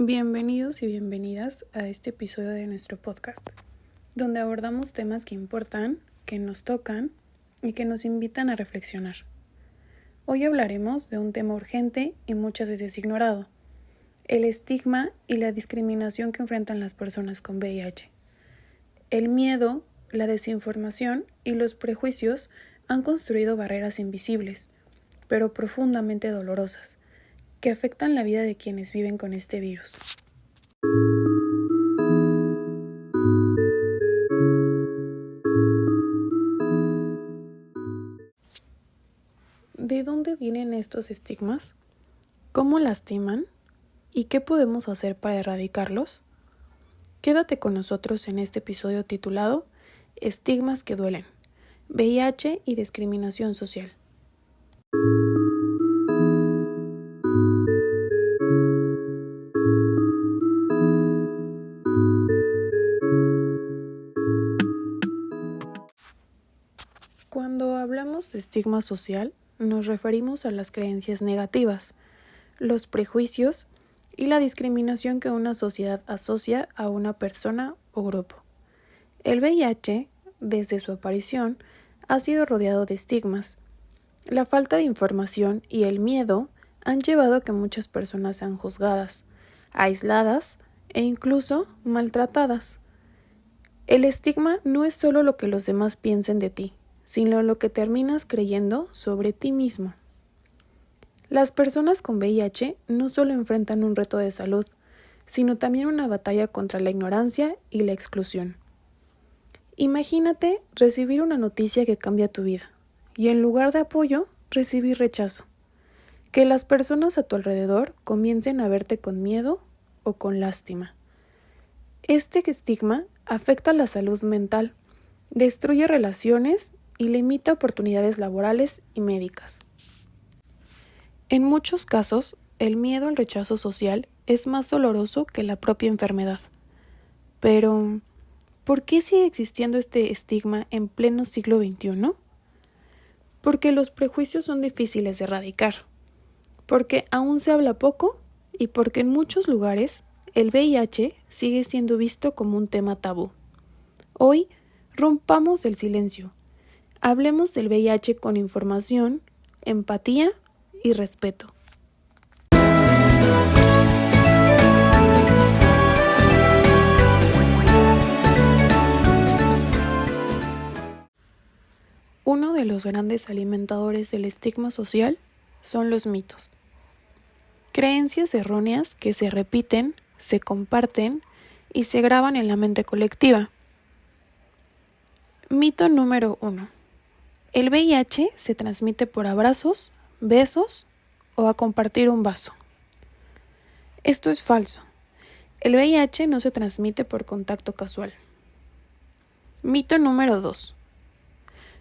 Bienvenidos y bienvenidas a este episodio de nuestro podcast, donde abordamos temas que importan, que nos tocan y que nos invitan a reflexionar. Hoy hablaremos de un tema urgente y muchas veces ignorado: el estigma y la discriminación que enfrentan las personas con VIH. El miedo, la desinformación y los prejuicios han construido barreras invisibles, pero profundamente dolorosas, que afectan la vida de quienes viven con este virus. ¿De dónde vienen estos estigmas? ¿Cómo lastiman? ¿Y qué podemos hacer para erradicarlos? Quédate con nosotros en este episodio titulado Estigmas que duelen, VIH y discriminación social. Cuando hablamos de estigma social, nos referimos a las creencias negativas, los prejuicios y la discriminación que una sociedad asocia a una persona o grupo. El VIH, desde su aparición, ha sido rodeado de estigmas. La falta de información y el miedo han llevado a que muchas personas sean juzgadas, aisladas e incluso maltratadas. El estigma no es solo lo que los demás piensen de ti, sino lo que terminas creyendo sobre ti mismo. Las personas con VIH no solo enfrentan un reto de salud, sino también una batalla contra la ignorancia y la exclusión. Imagínate recibir una noticia que cambia tu vida, y en lugar de apoyo, recibir rechazo. Que las personas a tu alrededor comiencen a verte con miedo o con lástima. Este estigma afecta la salud mental, destruye relaciones y limita oportunidades laborales y médicas. En muchos casos, el miedo al rechazo social es más doloroso que la propia enfermedad. Pero, ¿por qué sigue existiendo este estigma en pleno siglo XXI? Porque los prejuicios son difíciles de erradicar, porque aún se habla poco y porque en muchos lugares el VIH sigue siendo visto como un tema tabú. Hoy, rompamos el silencio. Hablemos del VIH con información, empatía y respeto. Uno de los grandes alimentadores del estigma social son los mitos. Creencias erróneas que se repiten, se comparten y se graban en la mente colectiva. Mito número 1. El VIH se transmite por abrazos, besos o a compartir un vaso. Esto es falso. El VIH no se transmite por contacto casual. Mito número 2.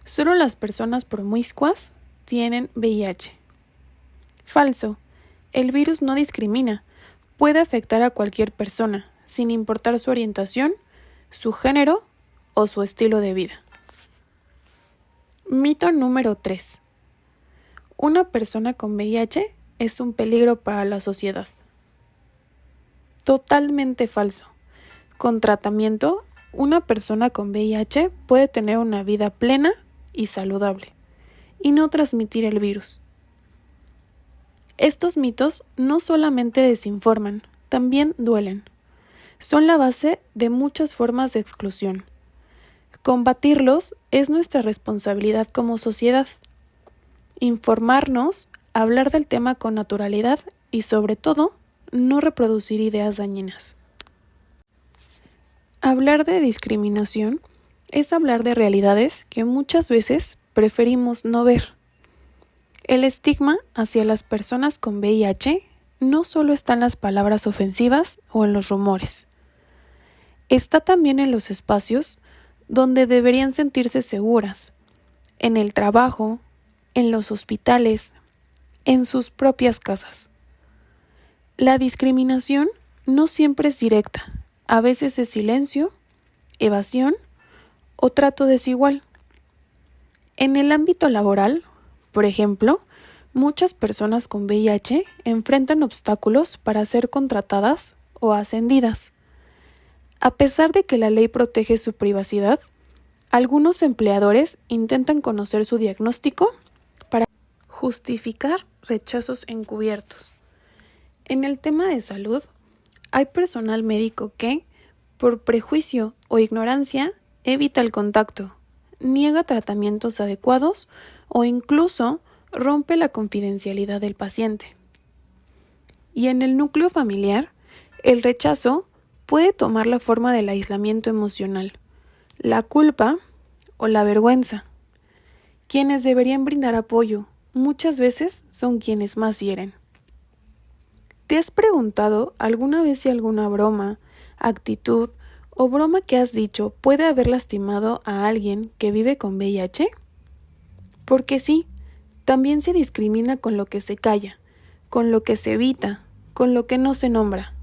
Solo las personas promiscuas tienen VIH. Falso. El virus no discrimina. Puede afectar a cualquier persona, sin importar su orientación, su género o su estilo de vida. Mito número 3. Una persona con VIH es un peligro para la sociedad. Totalmente falso. Con tratamiento, una persona con VIH puede tener una vida plena y saludable, y no transmitir el virus. Estos mitos no solamente desinforman, también duelen. Son la base de muchas formas de exclusión. Combatirlos es nuestra responsabilidad como sociedad. Informarnos, hablar del tema con naturalidad y, sobre todo, no reproducir ideas dañinas. Hablar de discriminación es hablar de realidades que muchas veces preferimos no ver. El estigma hacia las personas con VIH no solo está en las palabras ofensivas o en los rumores. Está también en los espacios donde deberían sentirse seguras, en el trabajo, en los hospitales, en sus propias casas. La discriminación no siempre es directa, a veces es silencio, evasión o trato desigual. En el ámbito laboral, por ejemplo, muchas personas con VIH enfrentan obstáculos para ser contratadas o ascendidas. A pesar de que la ley protege su privacidad, algunos empleadores intentan conocer su diagnóstico para justificar rechazos encubiertos. En el tema de salud, hay personal médico que, por prejuicio o ignorancia, evita el contacto, niega tratamientos adecuados o incluso rompe la confidencialidad del paciente. Y en el núcleo familiar, el rechazo puede tomar la forma del aislamiento emocional, la culpa o la vergüenza. Quienes deberían brindar apoyo muchas veces son quienes más hieren. ¿Te has preguntado alguna vez si alguna broma, actitud o broma que has dicho puede haber lastimado a alguien que vive con VIH? Porque sí, también se discrimina con lo que se calla, con lo que se evita, con lo que no se nombra.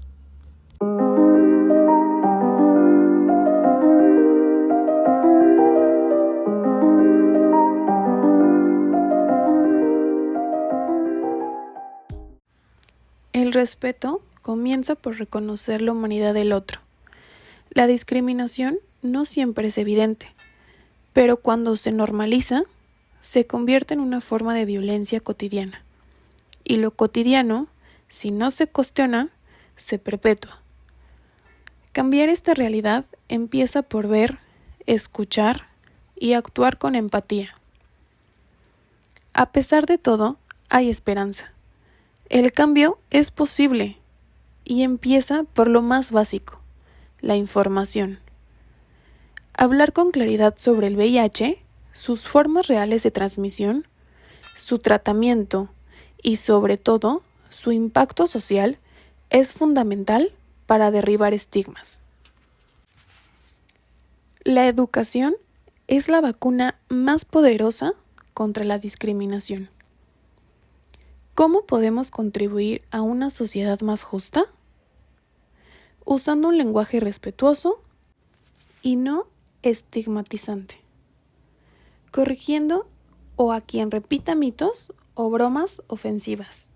El respeto comienza por reconocer la humanidad del otro. La discriminación no siempre es evidente, pero cuando se normaliza, se convierte en una forma de violencia cotidiana. Y lo cotidiano, si no se cuestiona, se perpetúa. Cambiar esta realidad empieza por ver, escuchar y actuar con empatía. A pesar de todo, hay esperanza. El cambio es posible y empieza por lo más básico, la información. Hablar con claridad sobre el VIH, sus formas reales de transmisión, su tratamiento y sobre todo su impacto social es fundamental para derribar estigmas. La educación es la vacuna más poderosa contra la discriminación. ¿Cómo podemos contribuir a una sociedad más justa? Usando un lenguaje respetuoso y no estigmatizante. Corrigiendo a quien repita mitos o bromas ofensivas.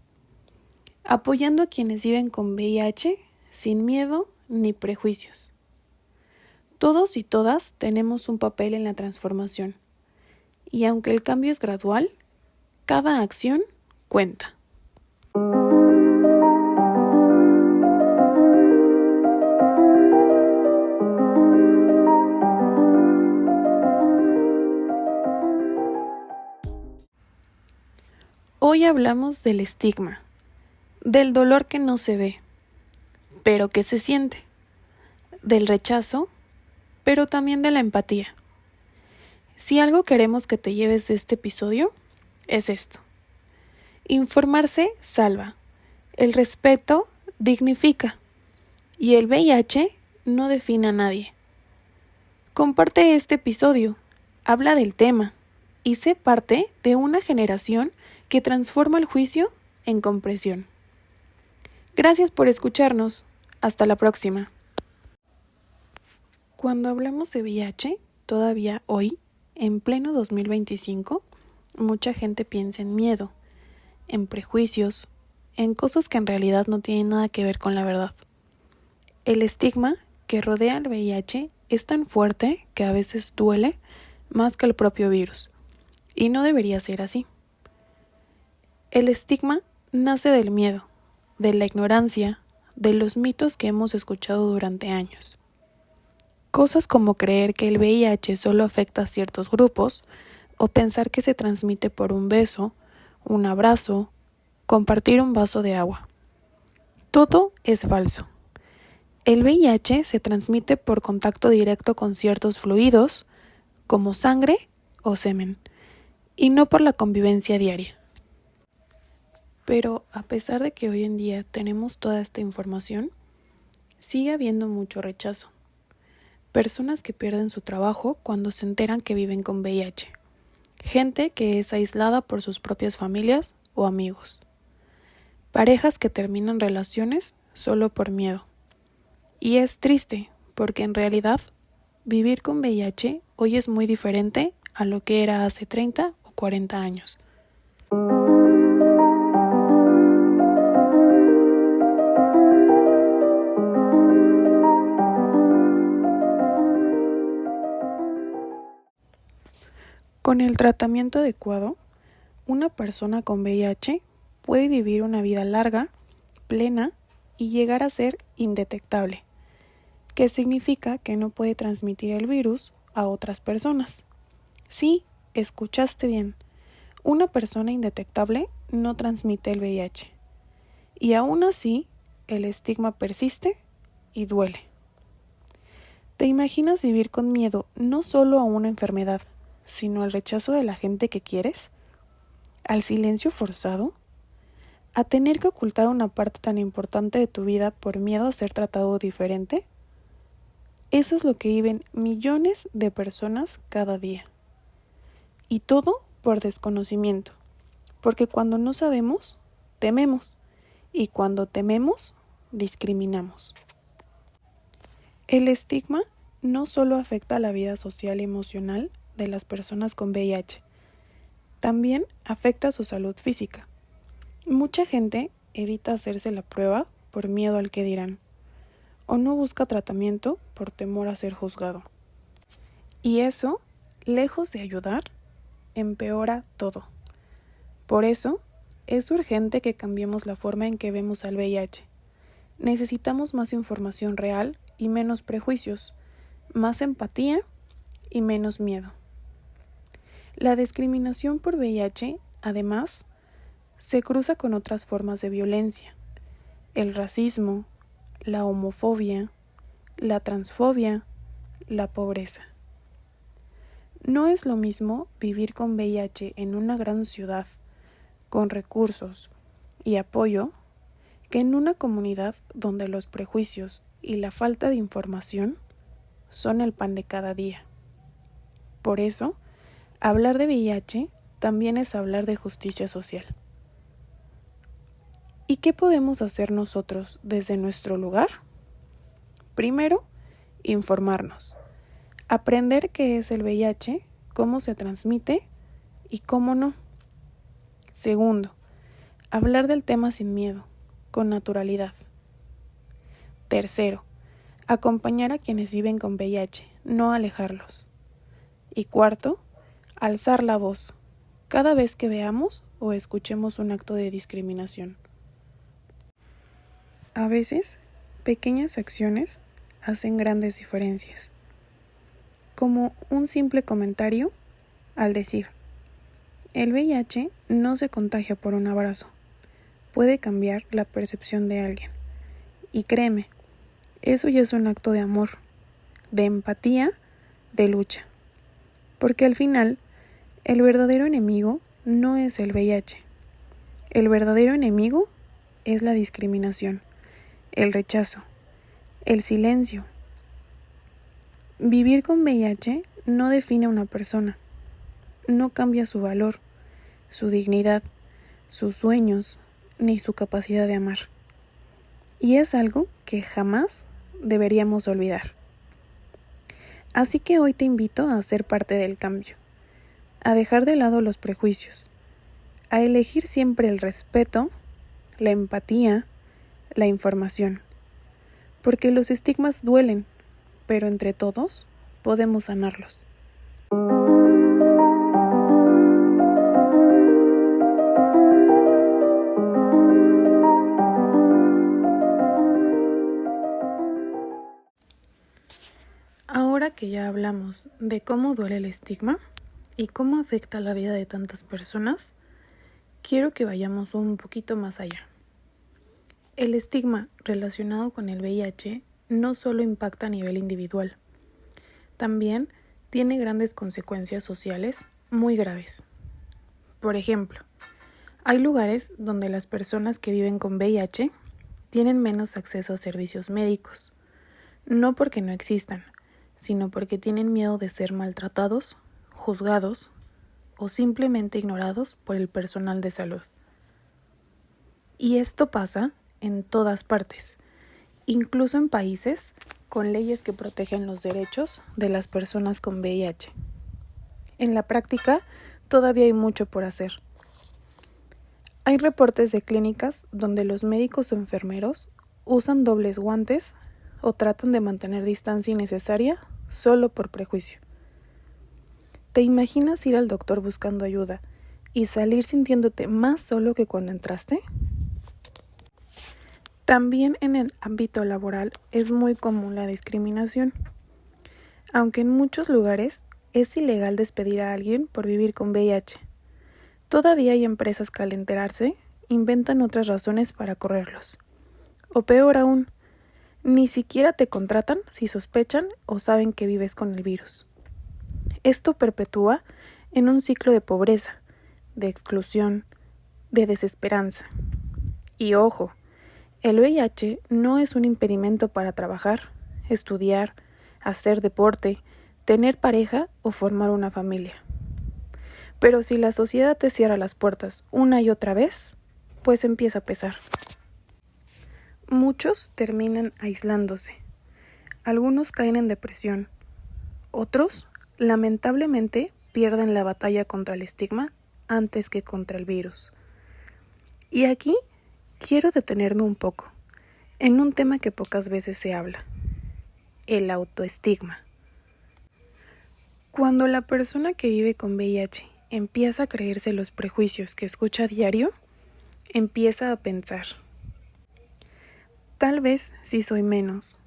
Apoyando a quienes viven con VIH sin miedo ni prejuicios. Todos y todas tenemos un papel en la transformación. Y aunque el cambio es gradual, cada acción cuenta. Hoy hablamos del estigma, del dolor que no se ve, pero que se siente, del rechazo, pero también de la empatía. Si algo queremos que te lleves de este episodio, es esto. Informarse salva, el respeto dignifica y el VIH no define a nadie. Comparte este episodio, habla del tema y sé parte de una generación que transforma el juicio en comprensión. Gracias por escucharnos. Hasta la próxima. Cuando hablamos de VIH, todavía hoy, en pleno 2025, mucha gente piensa en miedo, en prejuicios, en cosas que en realidad no tienen nada que ver con la verdad. El estigma que rodea al VIH es tan fuerte que a veces duele más que el propio virus, y no debería ser así. El estigma nace del miedo, de la ignorancia, de los mitos que hemos escuchado durante años. Cosas como creer que el VIH solo afecta a ciertos grupos, o pensar que se transmite por un beso, un abrazo, compartir un vaso de agua. Todo es falso. El VIH se transmite por contacto directo con ciertos fluidos, como sangre o semen, y no por la convivencia diaria. Pero a pesar de que hoy en día tenemos toda esta información, sigue habiendo mucho rechazo. Personas que pierden su trabajo cuando se enteran que viven con VIH. Gente que es aislada por sus propias familias o amigos. Parejas que terminan relaciones solo por miedo. Y es triste, porque en realidad, vivir con VIH hoy es muy diferente a lo que era hace 30 o 40 años. Con el tratamiento adecuado, una persona con VIH puede vivir una vida larga, plena y llegar a ser indetectable, que significa que no puede transmitir el virus a otras personas. Sí, escuchaste bien. Una persona indetectable no transmite el VIH. Y aún así, el estigma persiste y duele. ¿Te imaginas vivir con miedo no solo a una enfermedad, sino al rechazo de la gente que quieres? ¿Al silencio forzado? ¿A tener que ocultar una parte tan importante de tu vida por miedo a ser tratado diferente? Eso es lo que viven millones de personas cada día. Y todo por desconocimiento, porque cuando no sabemos, tememos, y cuando tememos, discriminamos. El estigma no solo afecta a la vida social y emocional de las personas con VIH, también afecta a su salud física. Mucha gente evita hacerse la prueba por miedo al que dirán, o no busca tratamiento por temor a ser juzgado. Y eso, lejos de ayudar, empeora todo. Por eso, es urgente que cambiemos la forma en que vemos al VIH. Necesitamos más información real y menos prejuicios, más empatía y menos miedo. La discriminación por VIH, además, se cruza con otras formas de violencia: el racismo, la homofobia, la transfobia, la pobreza. No es lo mismo vivir con VIH en una gran ciudad, con recursos y apoyo, que en una comunidad donde los prejuicios y la falta de información son el pan de cada día. Por eso, hablar de VIH también es hablar de justicia social. ¿Y qué podemos hacer nosotros desde nuestro lugar? Primero, informarnos. Aprender qué es el VIH, cómo se transmite y cómo no. Segundo, hablar del tema sin miedo, con naturalidad. Tercero, acompañar a quienes viven con VIH, no alejarlos. Y cuarto, alzar la voz cada vez que veamos o escuchemos un acto de discriminación. A veces, pequeñas acciones hacen grandes diferencias, como un simple comentario al decir: el VIH no se contagia por un abrazo. Puede cambiar la percepción de alguien. Y créeme, eso ya es un acto de amor, de empatía, de lucha. Porque al final, el verdadero enemigo no es el VIH. El verdadero enemigo es la discriminación, el rechazo, el silencio. Vivir con VIH no define a una persona, no cambia su valor, su dignidad, sus sueños, ni su capacidad de amar. Y es algo que jamás deberíamos olvidar. Así que hoy te invito a ser parte del cambio, a dejar de lado los prejuicios, a elegir siempre el respeto, la empatía, la información. Porque los estigmas duelen, pero entre todos podemos sanarlos. Ahora que ya hablamos de cómo duele el estigma y cómo afecta la vida de tantas personas, quiero que vayamos un poquito más allá. El estigma relacionado con el VIH no solo impacta a nivel individual, también tiene grandes consecuencias sociales muy graves. Por ejemplo, hay lugares donde las personas que viven con VIH tienen menos acceso a servicios médicos, no porque no existan, sino porque tienen miedo de ser maltratados, juzgados o simplemente ignorados por el personal de salud. Y esto pasa en todas partes, incluso en países con leyes que protegen los derechos de las personas con VIH. En la práctica, todavía hay mucho por hacer. Hay reportes de clínicas donde los médicos o enfermeros usan dobles guantes o tratan de mantener distancia innecesaria solo por prejuicio. ¿Te imaginas ir al doctor buscando ayuda y salir sintiéndote más solo que cuando entraste? También en el ámbito laboral es muy común la discriminación, aunque en muchos lugares es ilegal despedir a alguien por vivir con VIH. Todavía hay empresas que al enterarse inventan otras razones para correrlos. O peor aún, ni siquiera te contratan si sospechan o saben que vives con el virus. Esto perpetúa en un ciclo de pobreza, de exclusión, de desesperanza. Y ojo, el VIH no es un impedimento para trabajar, estudiar, hacer deporte, tener pareja o formar una familia. Pero si la sociedad te cierra las puertas una y otra vez, pues empieza a pesar. Muchos terminan aislándose. Algunos caen en depresión. Otros, lamentablemente, pierden la batalla contra el estigma antes que contra el virus. Y aquí quiero detenerme un poco en un tema que pocas veces se habla: el autoestigma. Cuando la persona que vive con VIH empieza a creerse los prejuicios que escucha a diario, empieza a pensar: tal vez sí soy menos,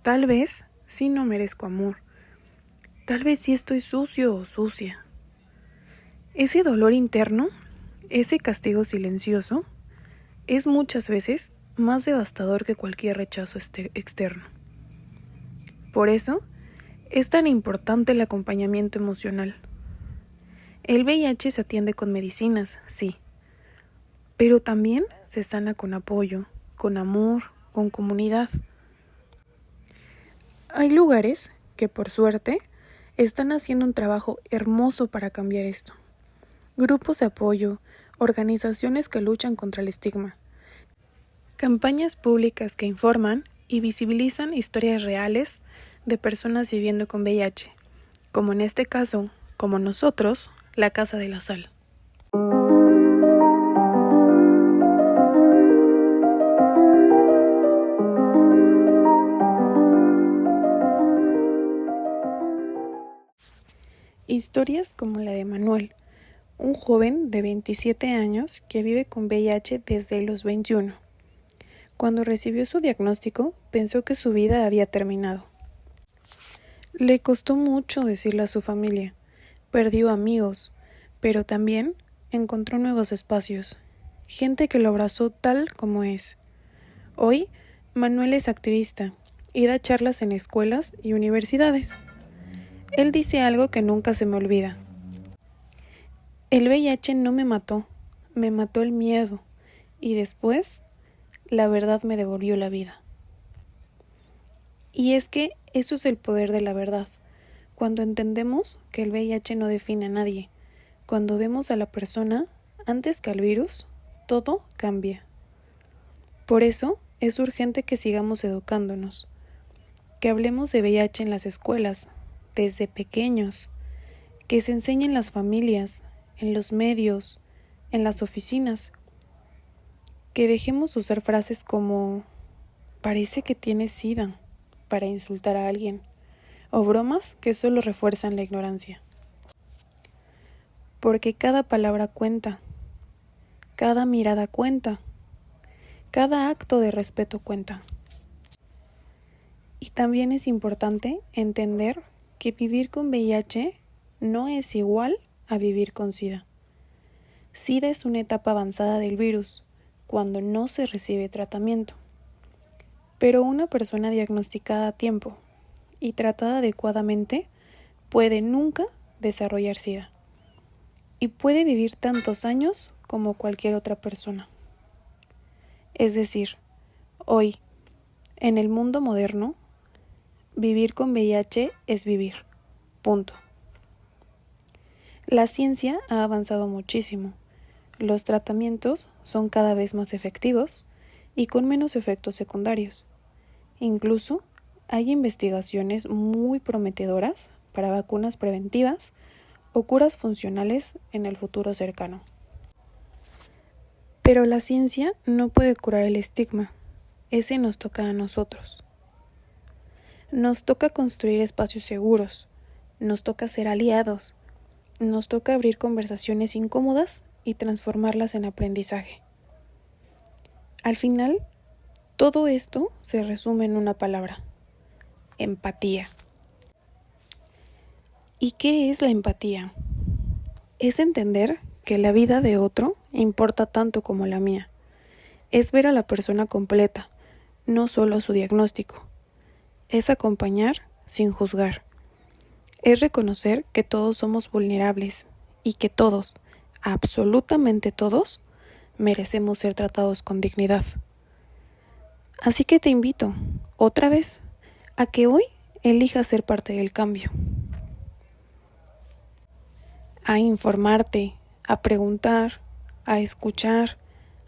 tal vez sí no merezco amor, tal vez sí estoy sucio o sucia. Ese dolor interno, ese castigo silencioso, es muchas veces más devastador que cualquier rechazo externo. Por eso, es tan importante el acompañamiento emocional. El VIH se atiende con medicinas, sí, pero también se sana con apoyo, con amor, con comunidad. Hay lugares que, por suerte, están haciendo un trabajo hermoso para cambiar esto. Grupos de apoyo, organizaciones que luchan contra el estigma, campañas públicas que informan y visibilizan historias reales de personas viviendo con VIH, como en este caso, como nosotros, la Casa de la Sal. Historias como la de Manuel, un joven de 27 años que vive con VIH desde los 21. Cuando recibió su diagnóstico, pensó que su vida había terminado. Le costó mucho decirle a su familia, perdió amigos, pero también encontró nuevos espacios, gente que lo abrazó tal como es. Hoy, Manuel es activista y da charlas en escuelas y universidades. Él dice algo que nunca se me olvida: el VIH no me mató el miedo, y después, la verdad me devolvió la vida. Y es que eso es el poder de la verdad, cuando entendemos que el VIH no define a nadie, cuando vemos a la persona antes que al virus, todo cambia. Por eso es urgente que sigamos educándonos, que hablemos de VIH en las escuelas, desde pequeños, que se enseñe en las familias, en los medios, en las oficinas, que dejemos de usar frases como parece que tienes SIDA para insultar a alguien, o bromas que solo refuerzan la ignorancia. Porque cada palabra cuenta, cada mirada cuenta, cada acto de respeto cuenta. Y también es importante entender que vivir con VIH no es igual a vivir con SIDA. SIDA es una etapa avanzada del virus, cuando no se recibe tratamiento. Pero una persona diagnosticada a tiempo y tratada adecuadamente puede nunca desarrollar SIDA y puede vivir tantos años como cualquier otra persona. Es decir, hoy, en el mundo moderno, vivir con VIH es vivir. Punto. La ciencia ha avanzado muchísimo. Los tratamientos son cada vez más efectivos y con menos efectos secundarios. Incluso hay investigaciones muy prometedoras para vacunas preventivas o curas funcionales en el futuro cercano. Pero la ciencia no puede curar el estigma. Ese nos toca a nosotros. Nos toca construir espacios seguros. Nos toca ser aliados. nos toca abrir conversaciones incómodas y transformarlas en aprendizaje. Al final, todo esto se resume en una palabra: empatía. ¿Y qué es la empatía? Es entender que la vida de otro importa tanto como la mía. Es ver a la persona completa, no solo su diagnóstico. Es acompañar sin juzgar. Es reconocer que todos somos vulnerables y que todos, absolutamente todos, merecemos ser tratados con dignidad. Así que te invito, otra vez, a que hoy elijas ser parte del cambio. A informarte, a preguntar, a escuchar,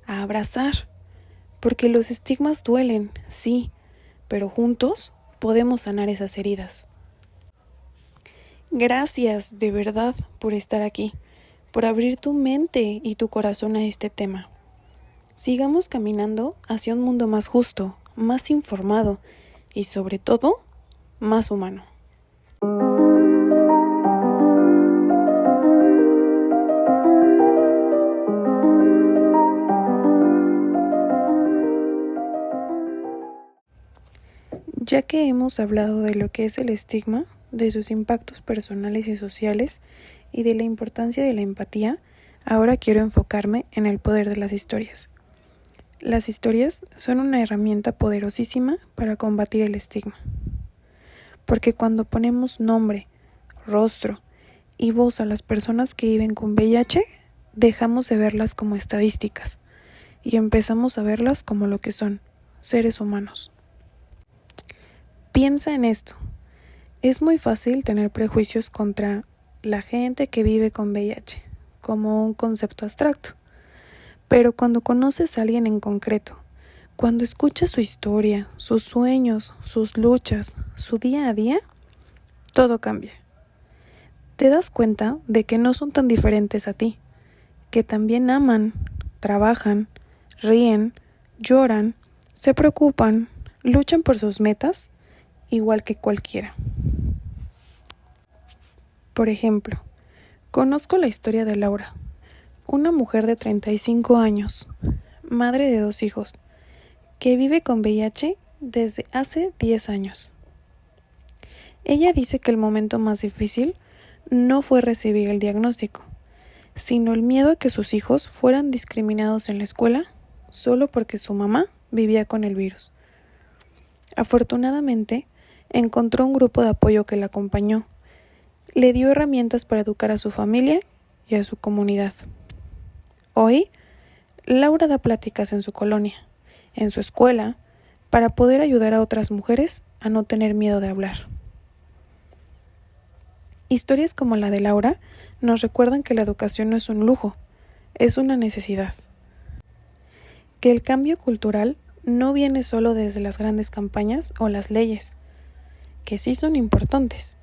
a abrazar, porque los estigmas duelen, sí, pero juntos podemos sanar esas heridas. Gracias de verdad por estar aquí, por abrir tu mente y tu corazón a este tema. Sigamos caminando hacia un mundo más justo, más informado y sobre todo, más humano. Ya que hemos hablado de lo que es el estigma, de sus impactos personales y sociales y de la importancia de la empatía, ahora quiero enfocarme en el poder de las historias. Las historias son una herramienta poderosísima para combatir el estigma, porque cuando ponemos nombre, rostro y voz a las personas que viven con VIH, dejamos de verlas como estadísticas y empezamos a verlas como lo que son, seres humanos. Piensa en esto. Es muy fácil tener prejuicios contra la gente que vive con VIH, como un concepto abstracto. Pero cuando conoces a alguien en concreto, cuando escuchas su historia, sus sueños, sus luchas, su día a día, todo cambia. Te das cuenta de que no son tan diferentes a ti, que también aman, trabajan, ríen, lloran, se preocupan, luchan por sus metas, igual que cualquiera. Por ejemplo, conozco la historia de Laura, una mujer de 35 años, madre de 2 hijos, que vive con VIH desde hace 10 años. Ella dice que el momento más difícil no fue recibir el diagnóstico, sino el miedo a que sus hijos fueran discriminados en la escuela solo porque su mamá vivía con el virus. Afortunadamente, encontró un grupo de apoyo que la acompañó. Le dio herramientas para educar a su familia y a su comunidad. Hoy, Laura da pláticas en su colonia, en su escuela, para poder ayudar a otras mujeres a no tener miedo de hablar. Historias como la de Laura nos recuerdan que la educación no es un lujo, es una necesidad. Que el cambio cultural no viene solo desde las grandes campañas o las leyes, que sí son importantes,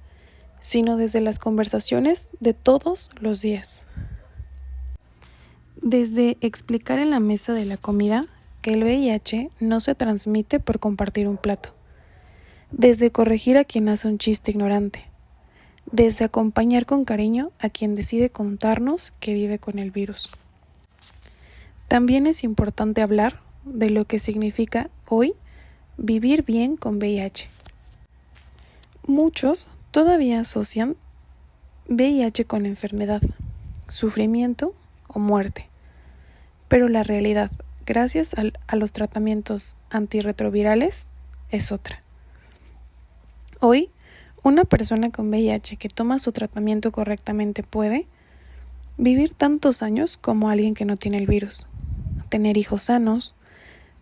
sino desde las conversaciones de todos los días. Desde explicar en la mesa de la comida que el VIH no se transmite por compartir un plato. Desde corregir a quien hace un chiste ignorante. Desde acompañar con cariño a quien decide contarnos que vive con el virus. También es importante hablar de lo que significa hoy vivir bien con VIH. Muchos todavía asocian VIH con enfermedad, sufrimiento o muerte. Pero la realidad, gracias a los tratamientos antirretrovirales, es otra. Hoy, una persona con VIH que toma su tratamiento correctamente puede vivir tantos años como alguien que no tiene el virus, tener hijos sanos,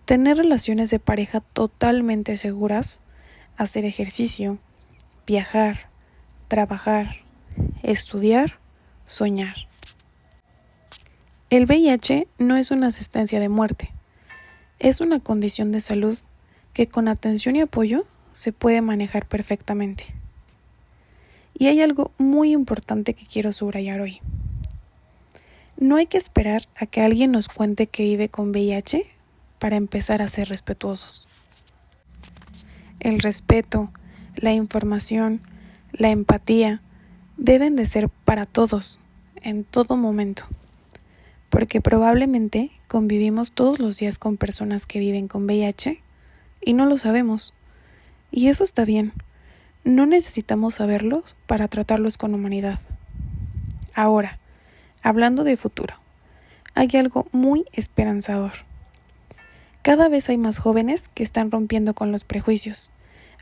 tener relaciones de pareja totalmente seguras, hacer ejercicio, viajar, trabajar, estudiar, soñar. El VIH no es una sentencia de muerte, es una condición de salud que con atención y apoyo se puede manejar perfectamente. Y hay algo muy importante que quiero subrayar hoy. No hay que esperar a que alguien nos cuente que vive con VIH para empezar a ser respetuosos. El respeto, la información, la empatía deben de ser para todos, en todo momento, porque probablemente convivimos todos los días con personas que viven con VIH y no lo sabemos. Y eso está bien, no necesitamos saberlos para tratarlos con humanidad. Ahora, hablando de futuro, hay algo muy esperanzador. Cada vez hay más jóvenes que están rompiendo con los prejuicios,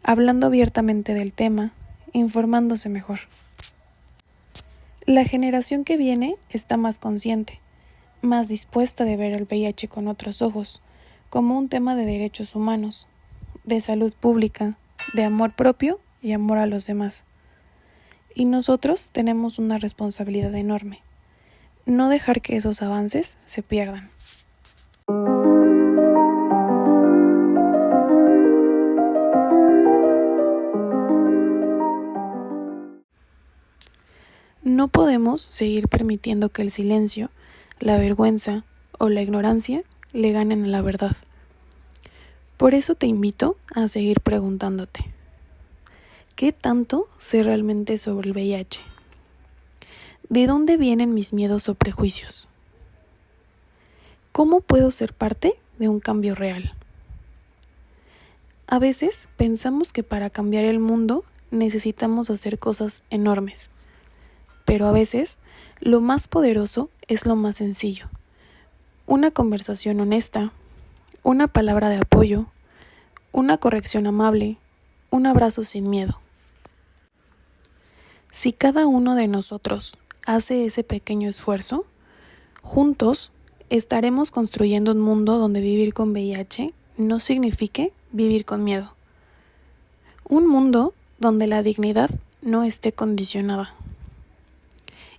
hablando abiertamente del tema, informándose mejor. La generación que viene está más consciente, más dispuesta de ver el VIH con otros ojos, como un tema de derechos humanos, de salud pública, de amor propio y amor a los demás. Y nosotros tenemos una responsabilidad enorme, no dejar que esos avances se pierdan. No podemos seguir permitiendo que el silencio, la vergüenza o la ignorancia le ganen a la verdad. Por eso te invito a seguir preguntándote, ¿qué tanto sé realmente sobre el VIH? ¿De dónde vienen mis miedos o prejuicios? ¿Cómo puedo ser parte de un cambio real? A veces pensamos que para cambiar el mundo necesitamos hacer cosas enormes, pero a veces lo más poderoso es lo más sencillo. Una conversación honesta, una palabra de apoyo, una corrección amable, un abrazo sin miedo. Si cada uno de nosotros hace ese pequeño esfuerzo, juntos estaremos construyendo un mundo donde vivir con VIH no signifique vivir con miedo. Un mundo donde la dignidad no esté condicionada.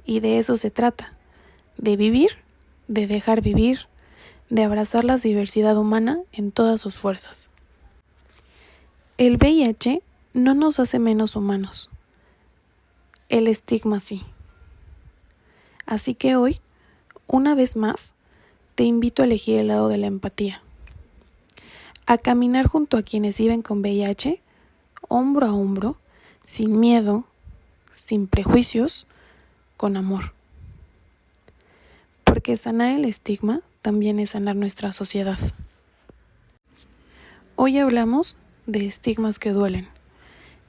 Y de eso se trata, de vivir, de dejar vivir, de abrazar la diversidad humana en todas sus fuerzas. El VIH no nos hace menos humanos. El estigma sí. Así que hoy, una vez más, te invito a elegir el lado de la empatía. A caminar junto a quienes viven con VIH, hombro a hombro, sin miedo, sin prejuicios, con amor. Porque sanar el estigma también es sanar nuestra sociedad. Hoy hablamos de estigmas que duelen,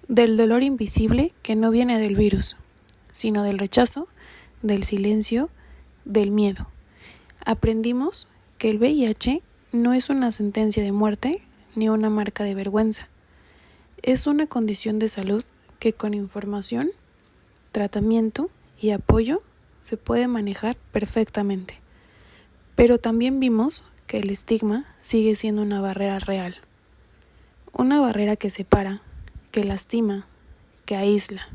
del dolor invisible que no viene del virus, sino del rechazo, del silencio, del miedo. Aprendimos que el VIH no es una sentencia de muerte ni una marca de vergüenza. Es una condición de salud que con información, tratamiento y apoyo se puede manejar perfectamente. Pero también vimos que el estigma sigue siendo una barrera real. Una barrera que separa, que lastima, que aísla.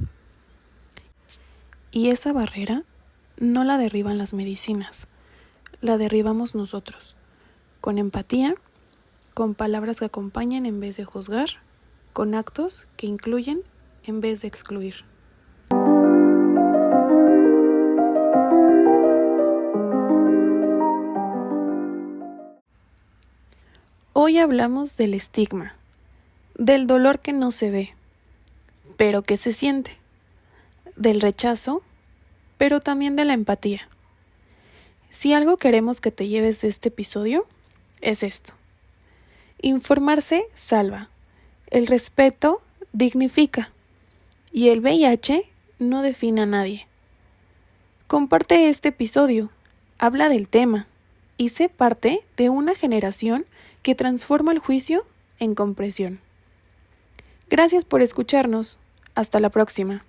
Y esa barrera no la derriban las medicinas, la derribamos nosotros, con empatía, con palabras que acompañan en vez de juzgar, con actos que incluyen en vez de excluir. Hoy hablamos del estigma, del dolor que no se ve, pero que se siente, del rechazo, pero también de la empatía. Si algo queremos que te lleves de este episodio, es esto. Informarse salva, el respeto dignifica y el VIH no define a nadie. Comparte este episodio, habla del tema y sé parte de una generación que transforma el juicio en comprensión. Gracias por escucharnos. Hasta la próxima.